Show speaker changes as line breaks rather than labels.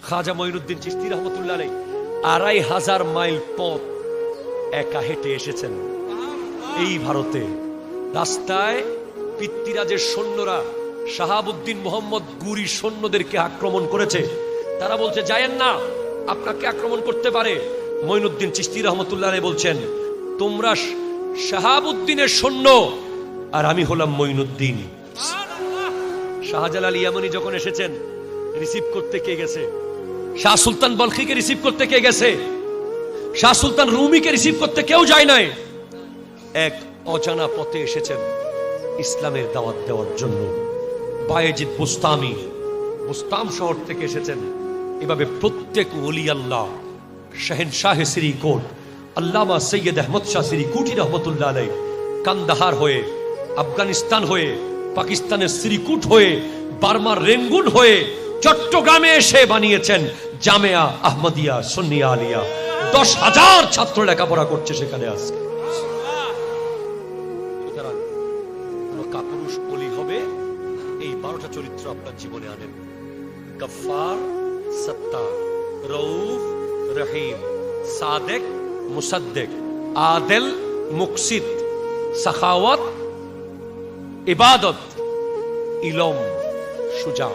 খাজা মঈনুদ্দিন চিশতি রহমতুল্লাহ আলাইহি ২৫০০ মাইল পথ একা হেঁটে এসেছেন এই ভারতে। রাস্তায় পিতৃরাজের সৈন্যরা শাহাবুদ্দিন মোহাম্মদ গুরি সৈন্যদেরকে আক্রমণ করেছে। তারা বলছে যায়েন না, আপনাকে আক্রমণ করতে পারে। মঈনুদ্দিন চিশতি রহমতুল্লাহ আলাইহি বলছেন, তোমরা শাহাবুদ্দিনের সৈন্য আর আমি হলাম মঈনুদ্দিন। শাহজালাল ইয়ামানি যখন এসেছেন, রিসিভ করতে কে গেছে? শাহ সুলতান বলখিকে রিসিভ করতে কে গেছে? শাহ সুলতান রুমিকে রিসিভ করতে কেউ যায় নাই। এক অজানা পথে এসেছেন ইসলামের দাওয়াত দেওয়ার জন্য। বায়েজিদ বুস্তামি বুস্তাম শহর থেকে এসেছেন। এভাবে প্রত্যেক ওলি আল্লাহ, শাহেনশাহ শ্রীকোট আল্লামা সৈয়দ আহমদ শাহ শ্রীকুটি রহমতুল্লাহ আলাইহি কান্দাহার হয়ে, আফগানিস্তান হয়ে, পাকিস্তানের শ্রীকুট হয়ে, বার্মার রেঙ্গুন হয়ে চট্টগ্রামে এসে বানিয়েছেন জামেয়া আহমদিয়া সুন্নিয়া আলিয়া। ১০,০০০ ছাত্র লেখাপড়া করছে সেখানে আজকে। সুতরাং কোন কাপুরুষ ওলি হবে, এই ১২টা চরিত্র আপনার জীবনে আনেন। গফফার, সত্তার, রউফ, রহিম, সাদেক, মুসাদ্দেক, আদেল, মুকসিত, সাখাওয়াত, ইবাদত, ইলম, সুজা।